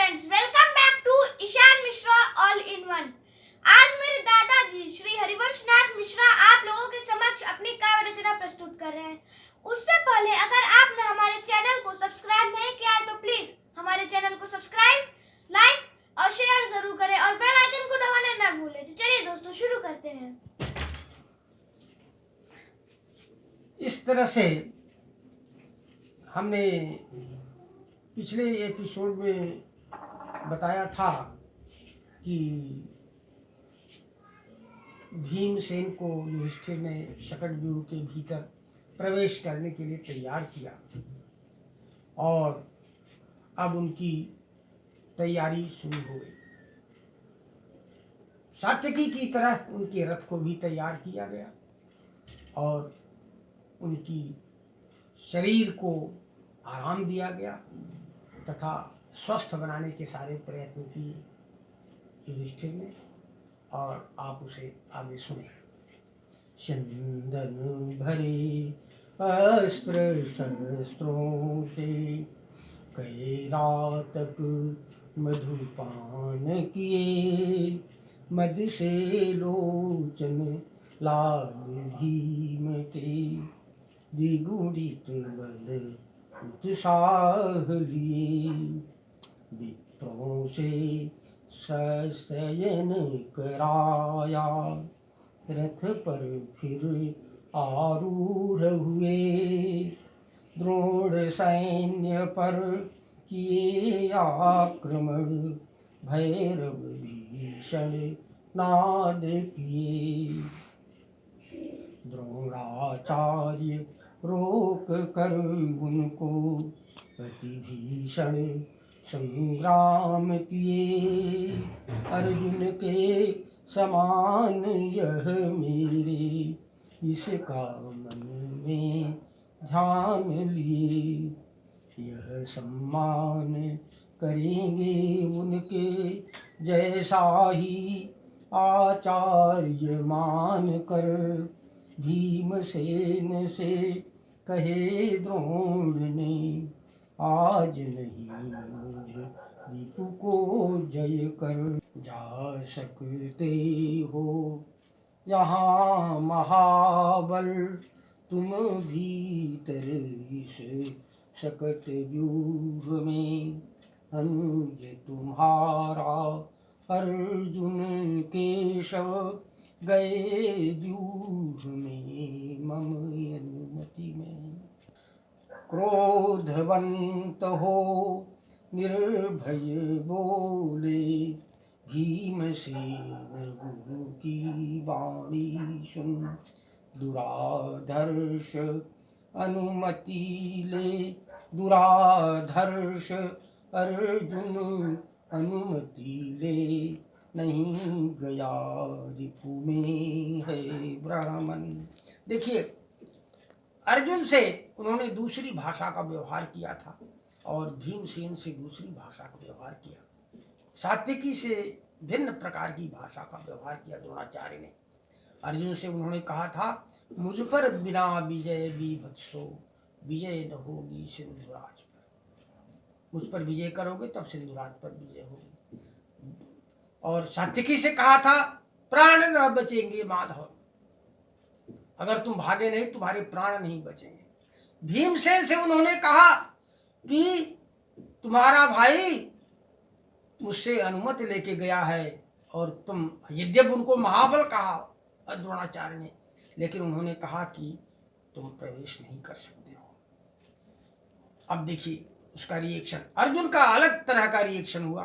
Friends, welcome back to Ishan Mishra all in one. आज मेरे दादाजी श्री हरिवंश नाथ मिश्रा आप लोगों के समक्ष अपनी काव्य रचना प्रस्तुत कर रहे हैं। उससे पहले अगर आपने हमारे चैनल को सब्सक्राइब नहीं किया है तो प्लीज हमारे चैनल को सब्सक्राइब, लाइक और शेयर जरूर करें और बेल आइकन को दबाना ना भूलें। तो चलिए दोस्तों शुरू करते हैं। इस तरह से हमने पिछले एपिसोड में बताया था कि भीमसेन को युधिष्ठिर ने शकटव्यूह के भीतर प्रवेश करने के लिए तैयार किया और अब उनकी तैयारी शुरू हो गई। सात्यकी की तरह उनके रथ को भी तैयार किया गया और उनकी शरीर को आराम दिया गया तथा स्वस्थ बनाने के सारे प्रयत्न किए युधिष्ठिर ने। और आप उसे आगे सुने। चंदन भरे अस्त्र शस्त्रों से कई रात तक मधुपान किए, मद से लोचन लाल भीम के द्विगुणित बल उत्साह लिए। विप्रों से सशयन कराया, रथ पर फिर आरूढ़ हुए। द्रोण सैन्य पर किए आक्रमण, भैरव भीषण नाद किए। द्रोणाचार्य रोक कर उनको अति भीषण संग्राम किए। अर्जुन के समान यह मेरे इसका मन में ध्यान लिए। यह सम्मान करेंगे उनके जैसा ही आचार्य मान कर। भीमसेन से कहे द्रोण ने, आज नहीं मुझे रिपु को जय कर। जा सकते हो यहाँ महाबल तुम भीतर इस शकट व्यूह में। अनुज तुम्हारा अर्जुन केशव गए व्यूह में, मम अनुमति में। क्रोधवंत हो निर्भय बोले, भीमसेन गुरु की वाणी सुन। दुराधर्ष अनुमति ले, दुराधर्ष अर्जुन अनुमति ले। नहीं गया रिपु में है ब्राह्मण। देखिए, अर्जुन से उन्होंने दूसरी भाषा का व्यवहार किया था और भीमसेन से दूसरी भाषा का व्यवहार किया। सात्यकी से भिन्न प्रकार की भाषा का व्यवहार किया द्रोणाचार्य ने। अर्जुन से उन्होंने कहा था, मुझ पर बिना विजय बीभत्सो, विजय न होगी सिंधुराज पर। मुझ पर विजय करोगे तब सिंधुराज पर विजय होगी। और सात्यकी से कहा था, प्राण न बचेंगे माधव, अगर तुम भागे नहीं तुम्हारे प्राण नहीं बचेंगे। भीमसेन से उन्होंने कहा कि तुम्हारा भाई मुझसे अनुमति लेके गया है और तुम, यद्यपि उनको महाबल कहा द्रोणाचार्य ने, लेकिन उन्होंने कहा कि तुम प्रवेश नहीं कर सकते हो। अब देखिए उसका रिएक्शन, अर्जुन का अलग तरह का रिएक्शन हुआ,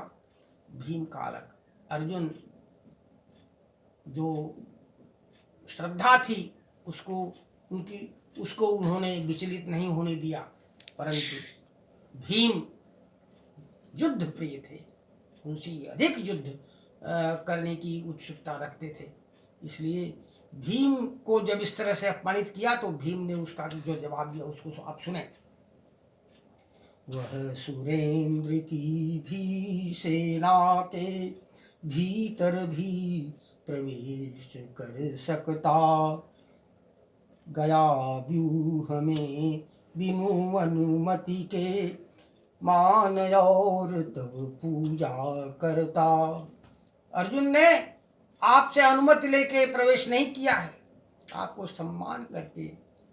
भीम का अलग। अर्जुन जो श्रद्धा थी उसको उन्होंने विचलित नहीं होने दिया, परंतु भीम युद्ध प्रिय थे, उनसे अधिक युद्ध करने की उत्सुकता रखते थे। इसलिए भीम को जब इस तरह से अपमानित किया तो भीम ने उसका जो जवाब दिया उसको आप सुने। वह सुरेंद्र की भी सेना के भीतर भी प्रवेश कर सकता, गया व्यूह में बिनु अनुमति के मान और तब पूजा करता। अर्जुन ने आपसे अनुमति लेके प्रवेश नहीं किया है, आपको सम्मान करके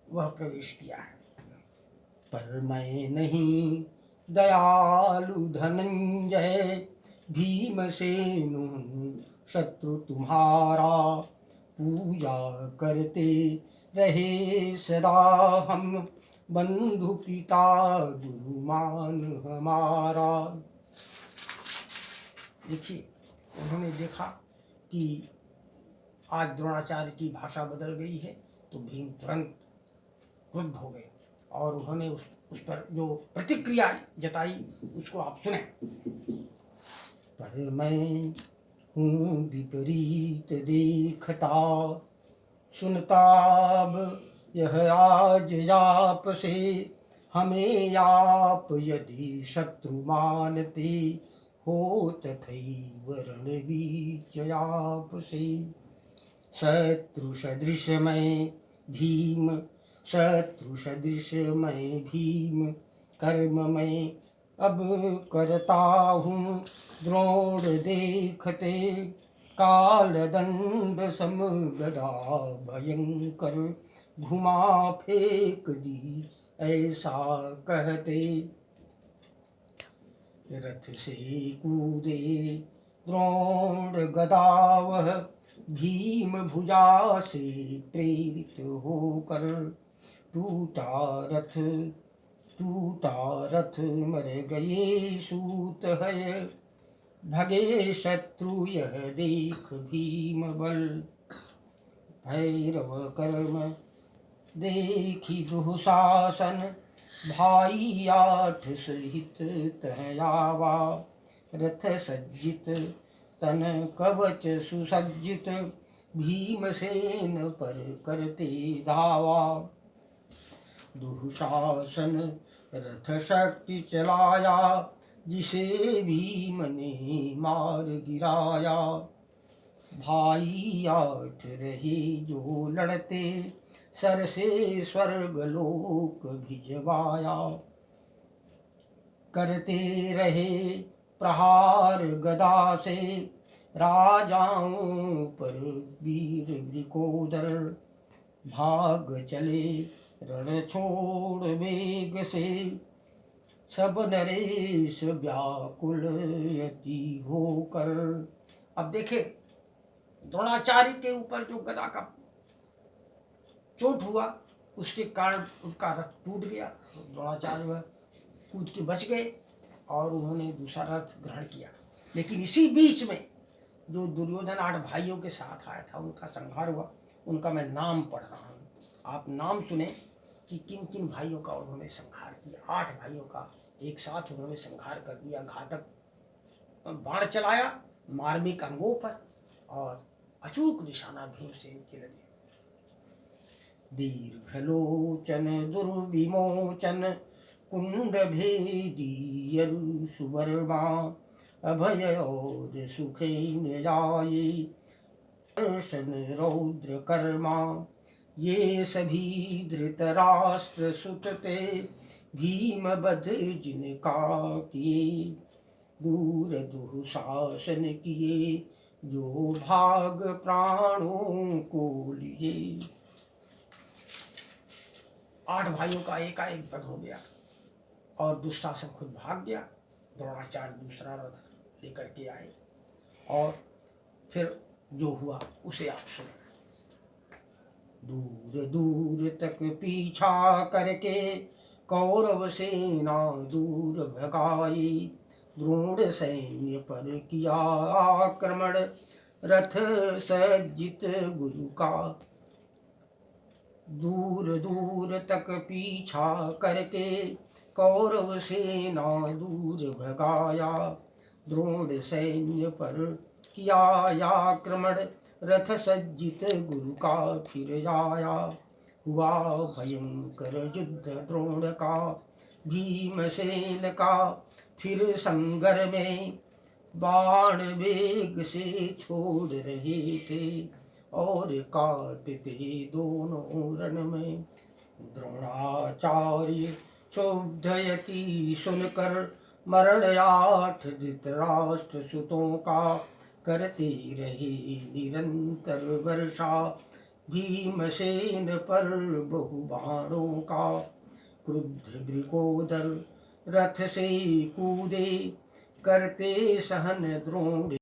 वह प्रवेश किया है। पर मैं नहीं दयालु धनंजय, भीमसेन शत्रु तुम्हारा, पूजा करते रहे सदा हम, बंधु पिता गुरुमान हमारा। देखिए, उन्होंने देखा कि आज द्रोणाचार्य की भाषा बदल गई है, तो भीम तुरंत क्रुद्ध हो गए और उन्होंने उस पर जो प्रतिक्रिया जताई उसको आप सुने। पर मैं हूँ विपरीत देखता, सुनता अब यह आज आप से, हमें आप यदि शत्रु मानते हो, तथैव रणबीच आप से। शत्रु सदृश मैं भीम, शत्रु सदृश मैं भीम, कर्म मैं अब करता हूँ द्रोण देखते, काल दंड सम गदा भयंकर, घुमा फेंक दी ऐसा कहते। रथ से कूदे द्रोण गदा वह, भीम भुजा से प्रेरित होकर, टूटा रथ मर गए सूत है, भगे शत्रु यह देख भीम बल, भैरव कर्म देखी दुशासन, भाई आठ सहित तह आवा, रथ सज्जित तन कवच सुसज्जित, भीमसेन पर करते धावा। दुशासन रथ शक्ति चलाया, जिसे भीम ने मार गिराया, भाई आठ रहे जो लड़ते, सर से स्वर्ग लोक भिजवाया, करते रहे प्रहार गदा से, राजाओं पर वीर वृकोदर, भाग चले रण छोड़ वेग से, सब नरेश व्याकुल यति होकर। अब देखे द्रोणाचार्य के ऊपर जो गदा का चोट हुआ उसके कारण उनका रथ टूट गया, द्रोणाचार्य वह कूद के बच गए और उन्होंने दूसरा रथ ग्रहण किया। लेकिन इसी बीच में जो दुर्योधन 8 भाइयों के साथ आया था उनका संहार हुआ। उनका मैं नाम पढ़ रहा हूँ, आप नाम सुने कि किन किन भाइयों का उन्होंने संहार किया। 8 भाइयों का एक साथ उन्होंने संहार कर दिया। घातक बाण चलाया मार्मिक अंगों पर और अचूक निशाना भीमसेन के लगे। दीर्घलोचन दुर्विमोचन, कुंड भेदी यरु सुवर्मा, अभय और सुखेन जाये, दर्शन रौद्र कर्मा, ये सभी धृतराष्ट्र सुतते, भीम बध जिनका किए, दूर दुशासन किए, जो भाग प्राणों को लिए। 8 भाइयों का एकाएक वध हो गया और दुशासन खुद भाग गया। द्रोणाचार्य दूसरा रथ लेकर के आए और फिर जो हुआ उसे आप सुनो। दूर दूर तक पीछा करके कौरव सेना दूर भगाई, द्रोण सैन्य पर किया आक्रमण, रथ सज्जित गुरु का। दूर दूर तक पीछा करके कौरव सेना दूर भगाया, द्रोण सैन्य पर किया आक्रमण, रथ सज्जित गुरु का फिर आया। हुआ भयंकर युद्ध द्रोण का, भीमसेन का फिर संगर में, बाण वेग से छोड़ रहे थे और काटते दोनों रण में। द्रोणाचार्य क्षुब्ध यति सुनकर मरण 8 धृतराष्ट्र सुतों का, करते रहे निरंतर वर्षा, भीमसेन पर बहु बाणों का। क्रुद्ध वृकोदर रथ से कूदे, करते सहन द्रोण